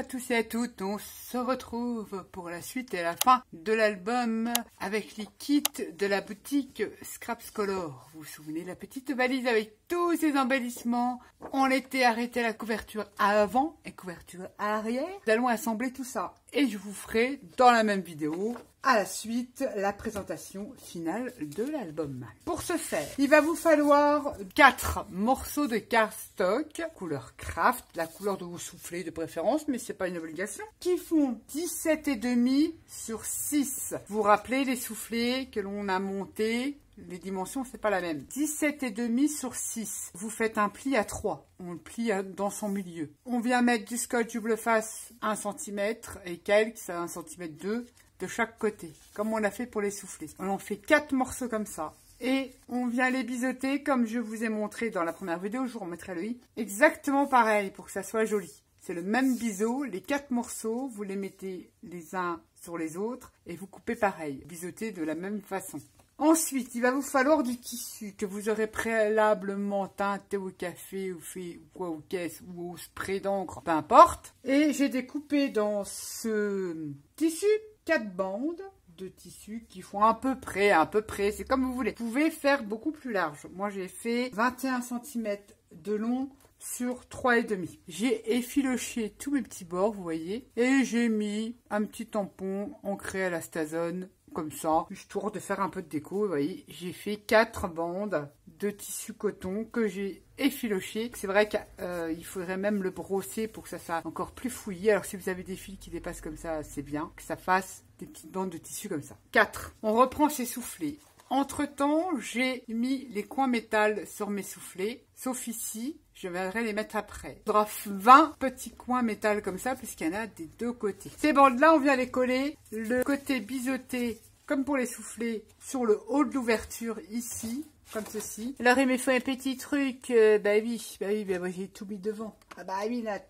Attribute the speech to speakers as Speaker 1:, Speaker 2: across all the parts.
Speaker 1: à tous et à toutes, on se retrouve pour la suite et la fin de l'album avec les kits de la boutique Scraps Color. Vous vous souvenez, la petite valise avec tous ces embellissements. On était arrêté à la couverture avant et couverture arrière. Nous allons assembler tout ça et je vous ferai dans la même vidéo à la suite la présentation finale de l'album. Pour ce faire, il va vous falloir 4 morceaux de cardstock couleur craft, la couleur de vos soufflets de préférence, mais c'est pas une obligation, qui font 17,5 sur 6. Vous vous rappelez les soufflets que l'on a montés? Les dimensions, c'est pas la même. 17,5 sur 6. Vous faites un pli à 3. On le plie dans son milieu. On vient mettre du scotch double face 1 cm et quelques, ça 1 cm 2 de chaque côté, comme on a fait pour les soufflets. On en fait 4 morceaux comme ça. Et on vient les biseauter comme je vous ai montré dans la première vidéo, je vous remettrai le i. Exactement pareil pour que ça soit joli. C'est le même biseau, les 4 morceaux, vous les mettez les uns sur les autres et vous coupez pareil, biseauter de la même façon. Ensuite, il va vous falloir du tissu que vous aurez préalablement teinté au café ou fait quoi aux caisses ou au spray d'encre, peu importe. Et j'ai découpé dans ce tissu 4 bandes de tissu qui font à peu près, c'est comme vous voulez. Vous pouvez faire beaucoup plus large. Moi, j'ai fait 21 cm de long sur 3,5. J'ai effiloché tous mes petits bords, vous voyez, et j'ai mis un petit tampon ancré à la Stazone, comme ça, histoire de faire un peu de déco, vous voyez. J'ai fait 4 bandes de tissu coton que j'ai effiloché. C'est vrai qu'il faudrait même le brosser pour que ça soit encore plus fouillé. Alors si vous avez des fils qui dépassent comme ça, c'est bien que ça fasse des petites bandes de tissu comme ça. 4. On reprend ces soufflets. Entre temps, j'ai mis les coins métal sur mes soufflets, sauf ici, je viendrai les mettre après. Il faudra 20 petits coins métal comme ça, puisqu'il y en a des deux côtés. Ces bandes-là, on vient les coller, le côté biseauté, comme pour les soufflets, sur le haut de l'ouverture, ici, comme ceci. Alors, il me faut un petit truc, bah oui, moi j'ai tout mis devant. Ah bah oui, Nat,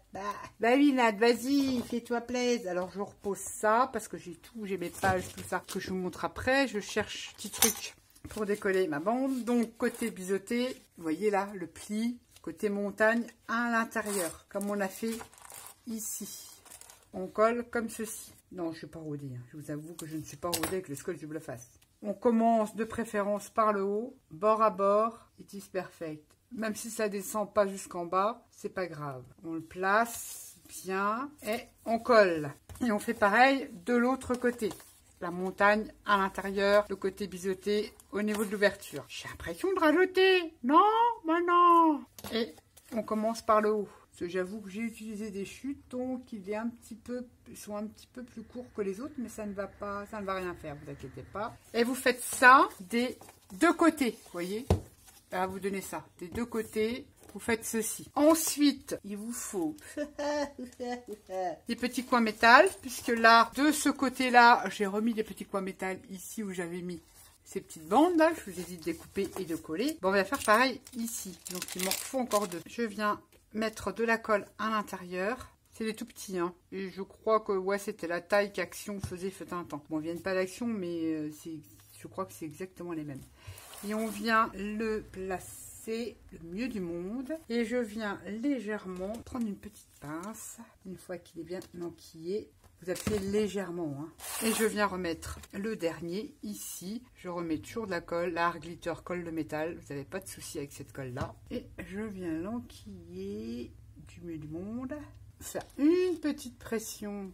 Speaker 1: Nat, vas-y, fais-toi plaisir. Alors, je repose ça, parce que j'ai tout, j'ai mes pages, tout ça, que je vous montre après. Je cherche un petit truc pour décoller ma bande. Donc, côté biseauté, vous voyez là, le pli, côté montagne, à l'intérieur, comme on a fait ici. On colle comme ceci. Non, je suis pas rodée, hein. Je vous avoue que je ne suis pas rodée avec le scotch double face. On commence de préférence par le haut, bord à bord, it is perfect. Même si ça descend pas jusqu'en bas, c'est pas grave. On le place bien et on colle. Et on fait pareil de l'autre côté. La montagne à l'intérieur, le côté biseauté au niveau de l'ouverture. J'ai l'impression de rajouter. Non, bah non. Et on commence par le haut. Parce que j'avoue que j'ai utilisé des chutes, donc ils sont un petit peu plus courts que les autres, mais ça ne va pas, ça ne va rien faire, vous inquiétez pas. Et vous faites ça des deux côtés, vous voyez. Là, vous donnez ça des deux côtés. Vous faites ceci. Ensuite, il vous faut des petits coins métal, puisque là, de ce côté-là, j'ai remis des petits coins métal ici où j'avais mis ces petites bandes là. Je vous ai dit de découper et de coller. Bon, on va faire pareil ici. Donc, il m'en faut encore 2. Je viens mettre de la colle à l'intérieur. C'est des tout petits, hein. Et je crois que ouais, c'était la taille qu'Action faisait fut un temps. Bon, ils viennent pas d'Action, mais je crois que c'est exactement les mêmes. Et on vient le placer le mieux du monde. Et je viens légèrement prendre une petite pince. Une fois qu'il est bien enquillé, vous appuyez légèrement, hein. Et je viens remettre le dernier ici. Je remets toujours de la colle, la Art Glitter colle de métal. Vous n'avez pas de souci avec cette colle là. Et je viens l'enquiller du mieux du monde. Faire une petite pression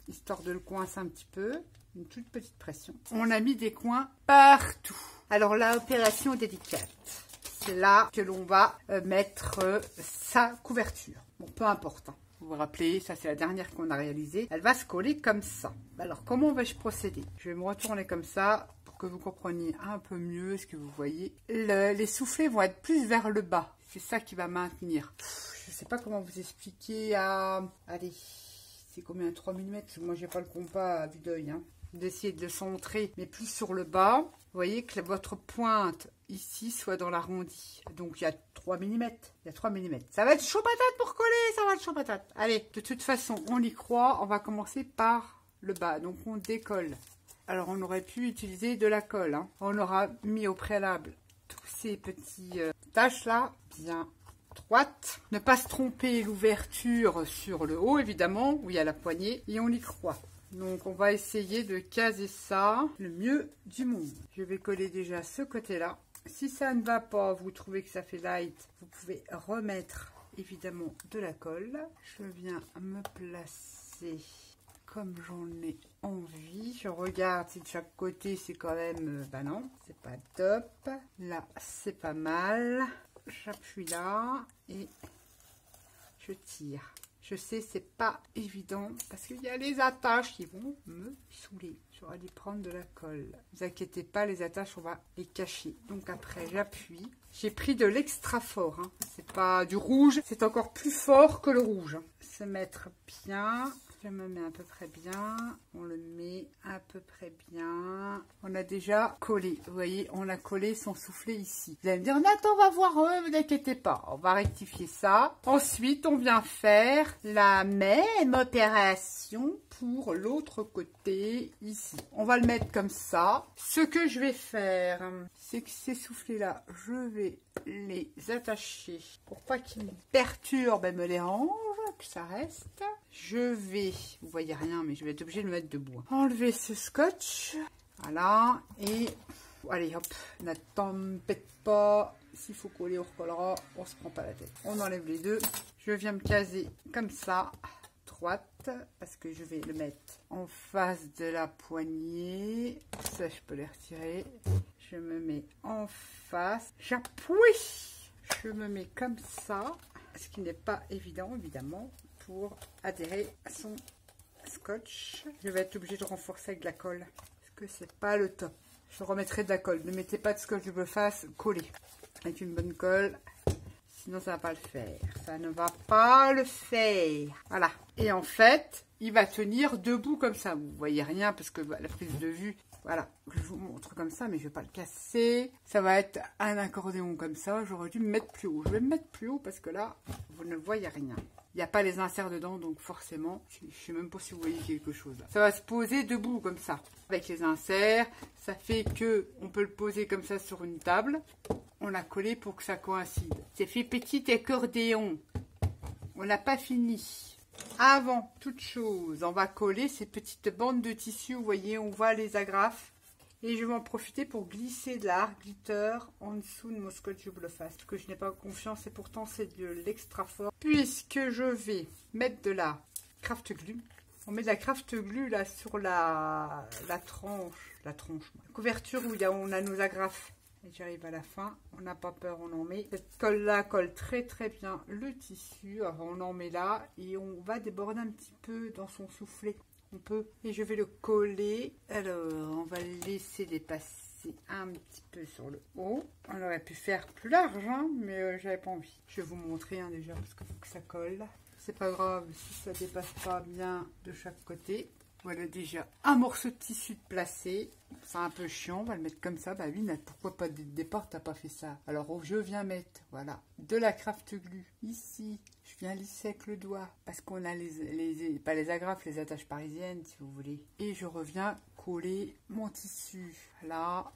Speaker 1: histoire de le coincer un petit peu. Une toute petite pression. On a mis des coins partout. Alors la opération délicate, c'est là que l'on va mettre sa couverture. Bon, peu importe, hein. Vous vous rappelez, ça c'est la dernière qu'on a réalisée. Elle va se coller comme ça. Alors comment vais-je procéder? Je vais me retourner comme ça pour que vous compreniez un peu mieux ce que vous voyez. Les soufflets vont être plus vers le bas. C'est ça qui va maintenir. Je ne sais pas comment vous expliquer à... Allez, c'est combien? 3 mm? Moi j'ai pas le compas à vue d'œil, hein. D'essayer de le centrer, mais plus sur le bas. Vous voyez que votre pointe ici soit dans l'arrondi. Donc il y a 3 mm. Il y a 3 mm. Ça va être chaud patate pour coller, ça va être chaud patate. Allez, de toute façon, on y croit. On va commencer par le bas. Donc on décolle. Alors on aurait pu utiliser de la colle, hein. On aura mis au préalable tous ces petits taches là bien droite. Ne pas se tromper l'ouverture sur le haut, évidemment, où il y a la poignée, et on y croit. Donc on va essayer de caser ça le mieux du monde. Je vais coller déjà ce côté-là. Si ça ne va pas, vous trouvez que ça fait light, vous pouvez remettre évidemment de la colle. Je viens me placer comme j'en ai envie. Je regarde si de chaque côté c'est quand même... bah non, c'est pas top. Là, c'est pas mal. J'appuie là et je tire. Je sais, c'est pas évident parce qu'il y a les attaches qui vont me saouler. J'aurais dû prendre de la colle. Ne vous inquiétez pas, les attaches, on va les cacher. Donc après, j'appuie. J'ai pris de l'extra fort. Hein. C'est pas du rouge, c'est encore plus fort que le rouge. Se mettre bien. Je me mets à peu près bien. On le met à peu près bien. On a déjà collé. Vous voyez, on a collé sans souffler ici. Vous allez me dire, Nathan, on va voir, ne vous inquiétez pas. On va rectifier ça. Ensuite, on vient faire la même opération pour l'autre côté ici. On va le mettre comme ça. Ce que je vais faire, c'est que ces soufflets-là, je vais les attacher pour pas qu'ils me perturbent et me dérangent, que ça reste. Je vais, vous voyez rien, mais je vais être obligée de le mettre debout. Enlever ce scotch. Voilà. Et allez, hop. N'attends pas. S'il faut coller, on recollera. On se prend pas la tête. On enlève les deux. Je viens me caser comme ça. Droite. Parce que je vais le mettre en face de la poignée. Ça, je peux les retirer. Je me mets en face. J'appuie. Je me mets comme ça. Ce qui n'est pas évident, évidemment, pour adhérer à son scotch. Je vais être obligée de renforcer avec de la colle, parce que c'est pas le top. Je remettrai de la colle. Ne mettez pas de scotch double face collé. Avec une bonne colle, sinon ça va pas le faire. Ça ne va pas le faire. Voilà. Et en fait, il va tenir debout comme ça. Vous voyez rien, parce que la prise de vue... Voilà, je vous montre comme ça, mais je ne vais pas le casser. Ça va être un accordéon comme ça. J'aurais dû me mettre plus haut. Je vais me mettre plus haut parce que là, vous ne voyez rien. Il n'y a pas les inserts dedans, donc forcément, je ne sais même pas si vous voyez quelque chose. Là. Ça va se poser debout comme ça. Avec les inserts, ça fait que on peut le poser comme ça sur une table. On l'a collé pour que ça coïncide. C'est fait petit accordéon. On n'a pas fini. Avant toute chose, on va coller ces petites bandes de tissu. Vous voyez, on voit les agrafes. Et je vais en profiter pour glisser de la Art Glitter en dessous de mon scotch double face. Parce que je n'ai pas confiance et pourtant c'est de l'extra fort. Puisque je vais mettre de la craft glue. On met de la craft glue là sur la tranche. La couverture où on a nos agrafes. Et j'arrive à la fin, on n'a pas peur, on en met. Cette colle-là colle très très bien le tissu. Alors on en met là et on va déborder un petit peu dans son soufflet. On peut. Et je vais le coller. Alors on va le laisser dépasser un petit peu sur le haut. On aurait pu faire plus large, hein, mais j'avais pas envie. Je vais vous montrer hein, déjà parce qu'il faut que ça colle. C'est pas grave si ça dépasse pas bien de chaque côté. Voilà déjà un morceau de tissu placé. C'est un peu chiant, on va le mettre comme ça. Bah oui, pourquoi pas dès le départ, t'as pas fait ça? Alors je viens mettre, voilà, de la craft glue ici. Je viens lisser avec le doigt parce qu'on a pas les agrafes, les attaches parisiennes si vous voulez. Et je reviens coller mon tissu. Là,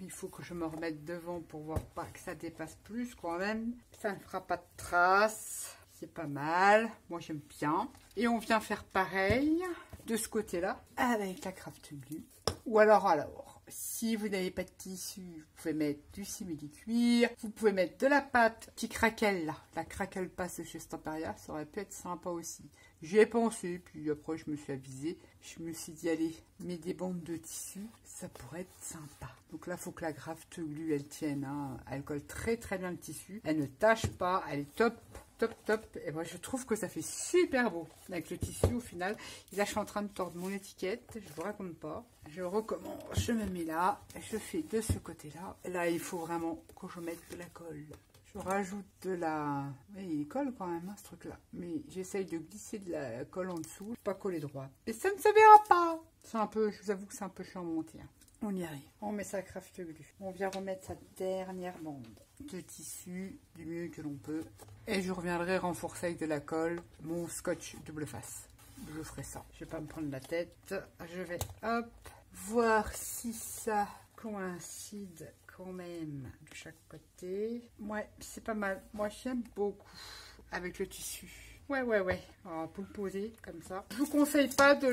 Speaker 1: il faut que je me remette devant pour voir pas que ça dépasse plus quand même. Ça ne fera pas de traces. C'est pas mal. Moi, j'aime bien. Et on vient faire pareil de ce côté-là avec la craft glue. Ou alors, si vous n'avez pas de tissu, vous pouvez mettre du simili-cuir. Vous pouvez mettre de la pâte, petit craquelle là. La craquelle passe chez Stamperia, ça aurait pu être sympa aussi. J'y ai pensé, puis après je me suis avisée. Je me suis dit, allez, mets des bandes de tissu, ça pourrait être sympa. Donc là, il faut que la craft glue, elle tienne. Hein. Elle colle très très bien le tissu. Elle ne tâche pas, elle est top. Top, top. Et moi, je trouve que ça fait super beau avec le tissu au final. Et là, je suis en train de tordre mon étiquette. Je vous raconte pas. Je recommence. Je me mets là. Je fais de ce côté-là. Là, il faut vraiment que je mette de la colle. Je rajoute de la... Oui, il colle quand même, hein, ce truc-là. Mais j'essaye de glisser de la colle en dessous. Pas coller droit. Et ça ne se verra pas. C'est un peu... Je vous avoue que c'est un peu chiant à monter. Hein. On y arrive. On met sa craft glue. On vient remettre sa dernière bande de tissu du mieux que l'on peut. Et je reviendrai renforcer avec de la colle mon scotch double face. Je ferai ça. Je vais pas me prendre la tête. Je vais, hop, voir si ça coïncide quand même de chaque côté. Ouais, c'est pas mal. Moi, j'aime beaucoup avec le tissu. Ouais. Alors, on peut le poser comme ça. Je vous conseille pas de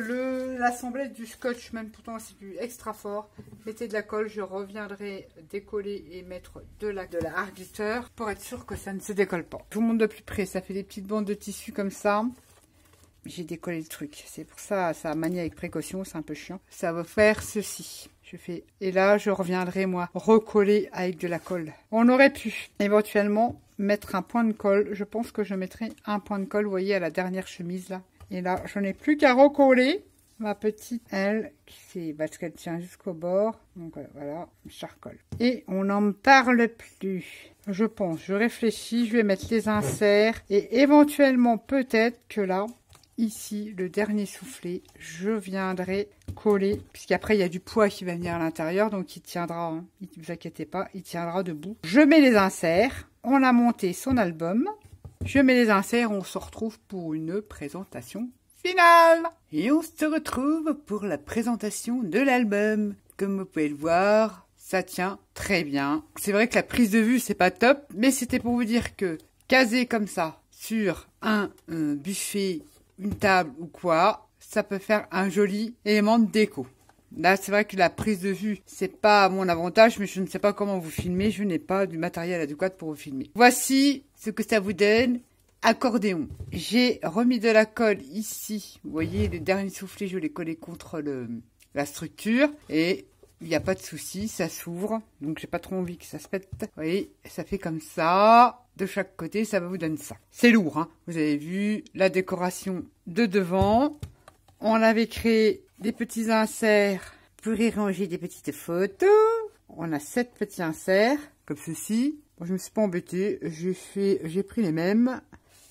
Speaker 1: l'assembler avec du scotch, même pourtant c'est du extra fort. Mettez de la colle, je reviendrai décoller et mettre de la art glitter pour être sûr que ça ne se décolle pas. Je vous montre de plus près, ça fait des petites bandes de tissu comme ça. J'ai décollé le truc, c'est pour ça, ça a manié avec précaution, c'est un peu chiant. Ça va faire ceci. Je fais, et là, je reviendrai, moi, recoller avec de la colle. On aurait pu, éventuellement, mettre un point de colle. Je pense que je mettrai un point de colle, vous voyez, à la dernière chemise, là. Et là, je n'ai plus qu'à recoller ma petite, elle, parce qu'elle tient jusqu'au bord. Donc, voilà, charcoal. Et on n'en parle plus. Je pense, je réfléchis, je vais mettre les inserts. Et éventuellement, peut-être que là, ici, le dernier soufflet, je viendrai coller, puisqu'après il y a du poids qui va venir à l'intérieur, donc il tiendra, hein, ne vous inquiétez pas, il tiendra debout. Je mets les inserts, on a monté son album, je mets les inserts, on se retrouve pour une présentation finale. Et on se retrouve pour la présentation de l'album. Comme vous pouvez le voir, ça tient très bien. C'est vrai que la prise de vue, c'est pas top, mais c'était pour vous dire que casé comme ça, sur un buffet, une table ou quoi, ça peut faire un joli élément de déco. Là, c'est vrai que la prise de vue, c'est pas à mon avantage, mais je ne sais pas comment vous filmer. Je n'ai pas du matériel adéquat pour vous filmer. Voici ce que ça vous donne. Accordéon. J'ai remis de la colle ici. Vous voyez, les derniers soufflets, je les collé contre la structure. Et il n'y a pas de souci, ça s'ouvre. Donc, j'ai pas trop envie que ça se pète. Vous voyez, ça fait comme ça. De chaque côté, ça va vous donner ça. C'est lourd, hein. Vous avez vu la décoration de devant. On avait créé des petits inserts pour y ranger des petites photos. On a 7 petits inserts, comme ceci. Moi, je me suis pas embêtée. J'ai pris les mêmes.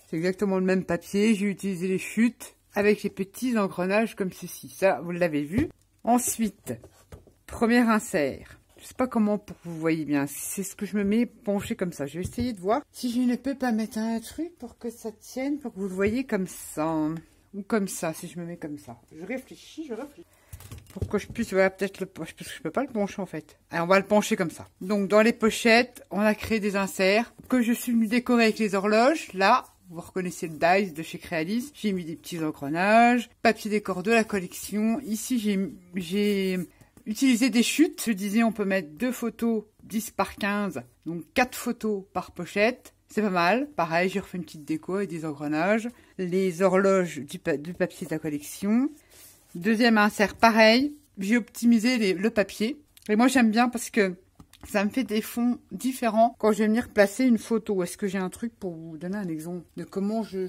Speaker 1: C'est exactement le même papier. J'ai utilisé les chutes avec les petits engrenages comme ceci. Ça, vous l'avez vu. Ensuite, premier insert. Je sais pas comment pour que vous voyez bien. C'est ce que je me mets penché comme ça. Je vais essayer de voir si je ne peux pas mettre un truc pour que ça tienne, pour que vous le voyez comme ça. Ou comme ça, si je me mets comme ça. Je réfléchis. Pour que je puisse, voilà, peut-être le pencher, parce que je peux pas le pencher en fait. Allez, on va le pencher comme ça. Donc, dans les pochettes, on a créé des inserts que je suis venu décorer avec les horloges. Là, vous reconnaissez le Dice de chez Crealis. J'ai mis des petits engrenages, papier décor de la collection. Ici, j'ai utilisé des chutes. Je disais, on peut mettre 2 photos 10 par 15, donc 4 photos par pochette. C'est pas mal. Pareil, j'ai refait une petite déco avec des engrenages. Les horloges du papier de la collection. Deuxième insert, pareil. J'ai optimisé le papier. Et moi, j'aime bien parce que ça me fait des fonds différents quand je vais venir placer une photo. Est-ce que j'ai un truc pour vous donner un exemple de comment je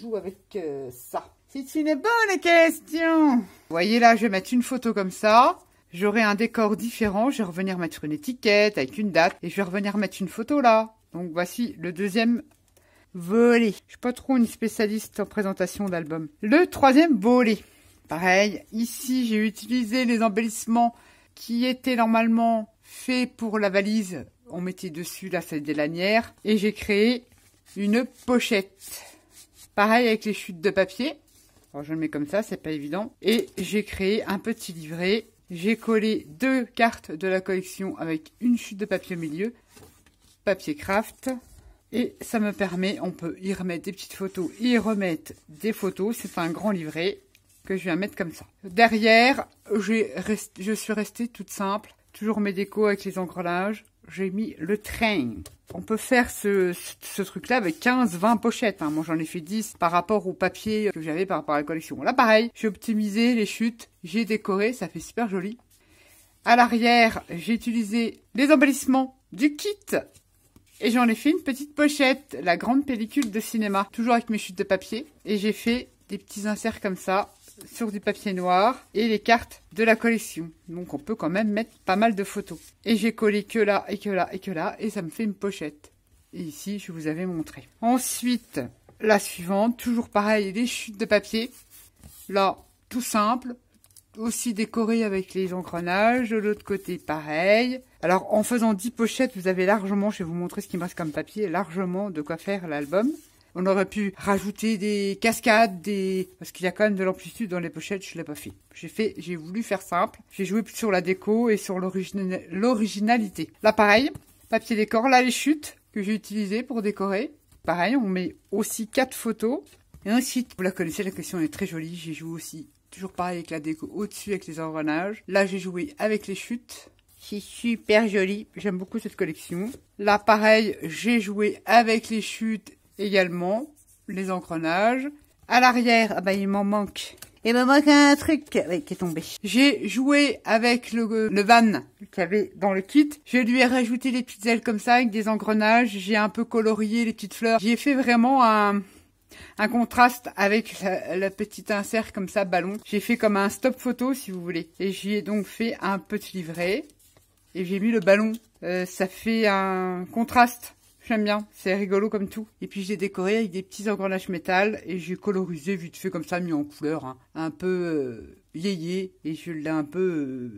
Speaker 1: joue avec ça? C'est une bonne question. Vous voyez là, je vais mettre une photo comme ça. J'aurai un décor différent. Je vais revenir mettre une étiquette avec une date. Et je vais revenir mettre une photo là. Donc voici le deuxième volet. Je suis pas trop une spécialiste en présentation d'album. Le troisième volet. Pareil, ici j'ai utilisé les embellissements qui étaient normalement faits pour la valise. On mettait dessus, là c'est des lanières. Et j'ai créé une pochette. Pareil avec les chutes de papier. Alors je le mets comme ça, c'est pas évident. Et j'ai créé un petit livret. J'ai collé 2 cartes de la collection avec une chute de papier au milieu. Papier craft. Et ça me permet, on peut y remettre des petites photos, y remettre des photos. C'est un grand livret que je viens mettre comme ça. Derrière, je suis restée toute simple. Toujours mes décos avec les engrenages. J'ai mis le train. On peut faire ce truc-là avec 15-20 pochettes. Hein. Moi, j'en ai fait 10 par rapport au papier que j'avais par rapport à la collection. Là, pareil, j'ai optimisé les chutes. J'ai décoré, ça fait super joli. À l'arrière, j'ai utilisé les embellissements du kit. Et j'en ai fait une petite pochette, la grande pellicule de cinéma. Toujours avec mes chutes de papier. Et j'ai fait des petits inserts comme ça, sur du papier noir et les cartes de la collection. Donc on peut quand même mettre pas mal de photos. Et j'ai collé que là et que là et que là et ça me fait une pochette. Et ici je vous avais montré. Ensuite la suivante, toujours pareil, les chutes de papier. Là tout simple, aussi décoré avec les engrenages. De l'autre côté pareil. Alors en faisant 10 pochettes vous avez largement, je vais vous montrer ce qui me reste comme papier, largement de quoi faire l'album. On aurait pu rajouter des cascades, parce qu'il y a quand même de l'amplitude dans les pochettes, je l'ai pas fait. J'ai voulu faire simple. J'ai joué plus sur la déco et sur l'originalité. Là, pareil, papier décor. Là, les chutes que j'ai utilisées pour décorer. Pareil, on met aussi 4 photos. Et ensuite, vous la connaissez, la collection est très jolie. J'ai joué aussi, toujours pareil, avec la déco au-dessus, avec les engrenages. Là, j'ai joué avec les chutes. C'est super joli. J'aime beaucoup cette collection. Là, pareil, j'ai joué avec les chutes également. Les engrenages. À l'arrière, ah bah, il m'en manque. Il me manque un truc qui est tombé. J'ai joué avec le van qu'il y avait dans le kit. Je lui ai rajouté les petites ailes comme ça avec des engrenages. J'ai un peu colorié les petites fleurs. J'ai fait vraiment un contraste avec la petite insert comme ça, ballon. J'ai fait comme un stop photo si vous voulez. Et j'y ai donc fait un petit livret. Et j'ai mis le ballon. Ça fait un contraste. J'aime bien, c'est rigolo comme tout. Et puis j'ai décoré avec des petits engrenages métal et j'ai colorisé vite fait comme ça, mis en couleur, hein. Un peu yéyé et je l'ai un peu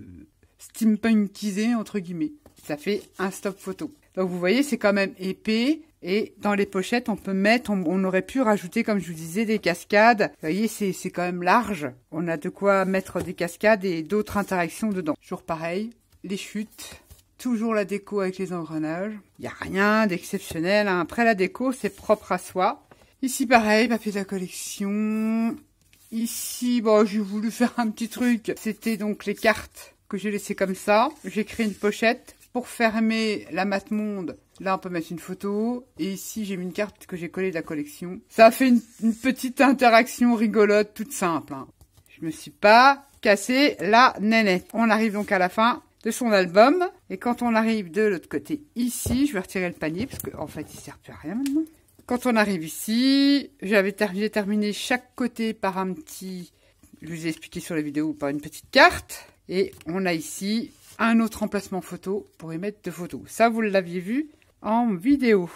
Speaker 1: steampunkisé entre guillemets. Ça fait un stop photo. Donc vous voyez, c'est quand même épais et dans les pochettes on peut mettre, on aurait pu rajouter comme je vous disais des cascades. Vous voyez, c'est quand même large. On a de quoi mettre des cascades et d'autres interactions dedans. Toujours pareil, les chutes. Toujours la déco avec les engrenages. Il n'y a rien d'exceptionnel, hein. Après la déco, c'est propre à soi. Ici, pareil, papier de la collection. Ici, bon, j'ai voulu faire un petit truc. C'était donc les cartes que j'ai laissées comme ça. J'ai créé une pochette. Pour fermer la mate monde, là, on peut mettre une photo. Et ici, j'ai mis une carte que j'ai collée de la collection. Ça a fait une petite interaction rigolote, toute simple, hein. Je me suis pas cassé la nénette. On arrive donc à la fin de son album. Et quand on arrive de l'autre côté ici, je vais retirer le panier parce qu'en fait il sert plus à rien maintenant. Quand on arrive ici, j'ai terminé chaque côté par un petit, je vous ai expliqué sur la vidéo, par une petite carte. Et on a ici un autre emplacement photo pour y mettre 2 photos. Ça, vous l'aviez vu en vidéo.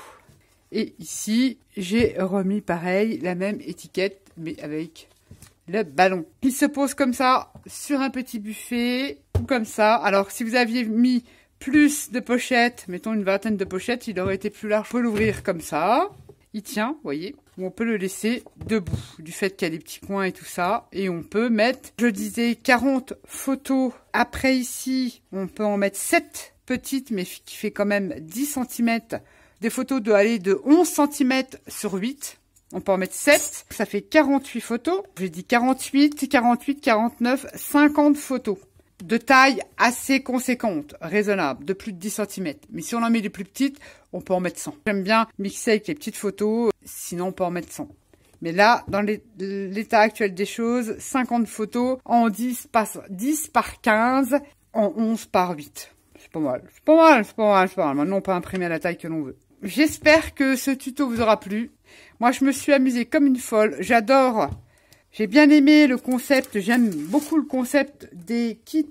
Speaker 1: Et ici, j'ai remis pareil, la même étiquette, mais avec le ballon. Il se pose comme ça sur un petit buffet, ou comme ça. Alors, si vous aviez mis plus de pochettes, mettons une vingtaine de pochettes, il aurait été plus large. On peut l'ouvrir comme ça. Il tient, vous voyez. Ou on peut le laisser debout, du fait qu'il y a des petits coins et tout ça. Et on peut mettre, je disais, 40 photos. Après ici, on peut en mettre 7 petites, mais qui fait quand même 10 cm. Des photos de 11 cm sur 8. On peut en mettre 7, ça fait 48 photos. J'ai dit 48, 48, 49, 50 photos. De taille assez conséquente, raisonnable, de plus de 10 cm. Mais si on en met des plus petites, on peut en mettre 100. J'aime bien mixer avec les petites photos, sinon on peut en mettre 100. Mais là, dans l'état actuel des choses, 50 photos en 10 par 15, en 11 par 8. C'est pas mal, c'est pas mal, c'est pas mal, c'est pas mal. Maintenant, on peut imprimer à la taille que l'on veut. J'espère que ce tuto vous aura plu. Moi, je me suis amusée comme une folle. J'adore. J'ai bien aimé le concept. J'aime beaucoup le concept des kits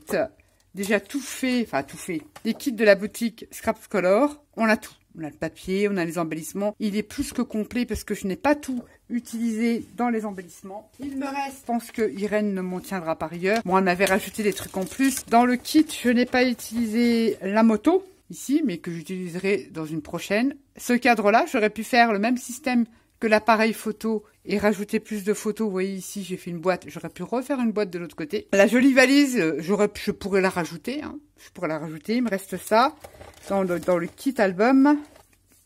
Speaker 1: déjà tout fait. Enfin, tout fait. Des kits de la boutique Scraps Color. On a tout. On a le papier, on a les embellissements. Il est plus que complet parce que je n'ai pas tout utilisé dans les embellissements. Il me reste, je pense que Irène ne m'en tiendra par ailleurs. Bon, elle m'avait rajouté des trucs en plus. Dans le kit, je n'ai pas utilisé la moto ici, mais que j'utiliserai dans une prochaine. Ce cadre-là, j'aurais pu faire le même système que l'appareil photo et rajouter plus de photos. Vous voyez ici, j'ai fait une boîte. J'aurais pu refaire une boîte de l'autre côté. La jolie valise, je pourrais la rajouter. Hein. Je pourrais la rajouter. Il me reste ça dans le kit album.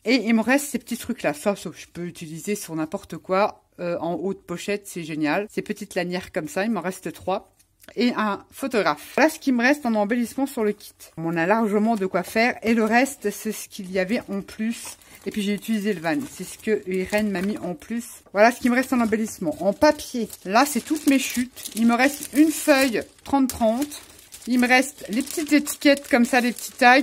Speaker 1: Et il me reste ces petits trucs-là. Ça, je peux utiliser sur n'importe quoi. En haut de pochette, c'est génial. Ces petites lanières comme ça, il m'en reste 3. Et un photographe. Voilà ce qui me reste en embellissement sur le kit. On a largement de quoi faire. Et le reste, c'est ce qu'il y avait en plus. Et puis j'ai utilisé le van. C'est ce que Irène m'a mis en plus. Voilà ce qui me reste en embellissement. En papier, là, c'est toutes mes chutes. Il me reste une feuille 30-30. Il me reste les petites étiquettes comme ça, les petits tags.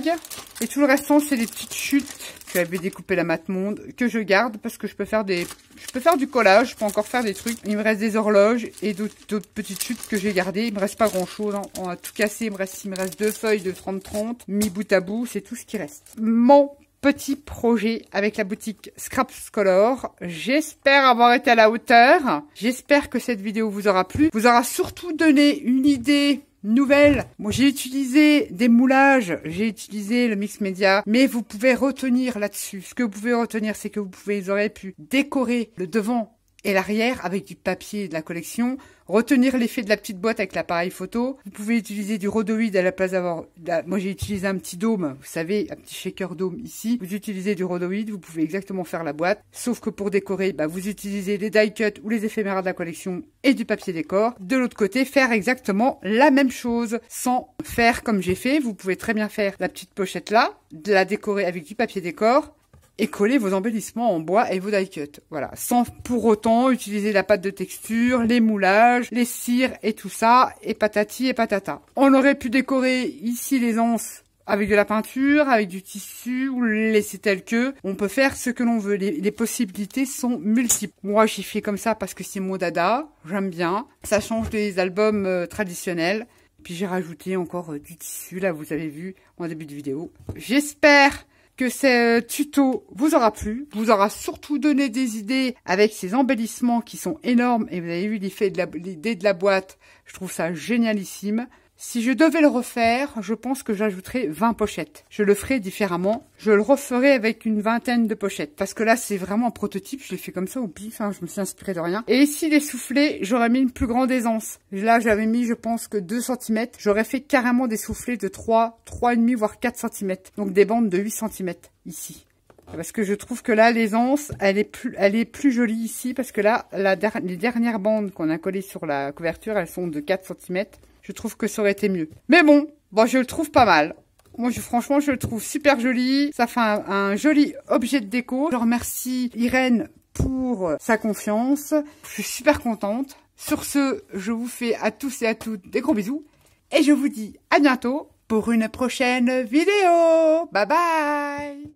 Speaker 1: Et tout le restant, c'est les petites chutes. J'avais découpé la mate monde que je garde parce que je peux faire du collage, je peux encore faire des trucs. Il me reste des horloges et d'autres petites chutes que j'ai gardées. Il me reste pas grand chose, hein. On a tout cassé. Il me reste 2 feuilles de 30-30. Mis bout à bout, c'est tout ce qui reste. Mon petit projet avec la boutique Scraps Color. J'espère avoir été à la hauteur. J'espère que cette vidéo vous aura plu. Vous aura surtout donné une idée nouvelle. Moi, j'ai utilisé des moulages, j'ai utilisé le mix média, mais vous pouvez retenir là-dessus. Ce que vous pouvez retenir, c'est que vous aurez pu décorer le devant et l'arrière avec du papier de la collection, retenir l'effet de la petite boîte avec l'appareil photo. Vous pouvez utiliser du rhodoïde à la place d'avoir... Moi, j'ai utilisé un petit dôme, vous savez, un petit shaker dôme ici. Vous utilisez du rhodoïde, vous pouvez exactement faire la boîte. Sauf que pour décorer, vous utilisez les die cut ou les éphémères de la collection et du papier décor. De l'autre côté, faire exactement la même chose sans faire comme j'ai fait. Vous pouvez très bien faire la petite pochette là, de la décorer avec du papier décor, et coller vos embellissements en bois et vos die cut. Voilà, sans pour autant utiliser la pâte de texture, les moulages, les cires et tout ça, et patati et patata. On aurait pu décorer ici les anses avec de la peinture, avec du tissu, ou le laisser tel que. On peut faire ce que l'on veut. Les possibilités sont multiples. Moi, j'ai fait comme ça parce que c'est mon dada. J'aime bien. Ça change des albums traditionnels. Puis j'ai rajouté encore du tissu, là, vous avez vu en début de vidéo. J'espère que ce tuto vous aura plu, vous aura surtout donné des idées avec ces embellissements qui sont énormes, et vous avez vu l'idée de la boîte, je trouve ça génialissime. Si je devais le refaire, je pense que j'ajouterais 20 pochettes. Je le ferai différemment. Je le referai avec une vingtaine de pochettes. Parce que là, c'est vraiment un prototype. Je l'ai fait comme ça au pif. Je me suis inspirée de rien. Et ici, les soufflets, j'aurais mis une plus grande aisance. Là, j'avais mis, je pense, que 2 cm. J'aurais fait carrément des soufflets de 3, 3,5, voire 4 cm. Donc des bandes de 8 cm ici. Parce que je trouve que là, l'aisance, elle est plus jolie ici. Parce que là, les dernières bandes qu'on a collées sur la couverture, elles sont de 4 cm. Je trouve que ça aurait été mieux. Mais bon, je le trouve pas mal. Moi, franchement, je le trouve super joli. Ça fait un joli objet de déco. Je remercie Irène pour sa confiance. Je suis super contente. Sur ce, je vous fais à tous et à toutes des gros bisous. Et je vous dis à bientôt pour une prochaine vidéo. Bye bye!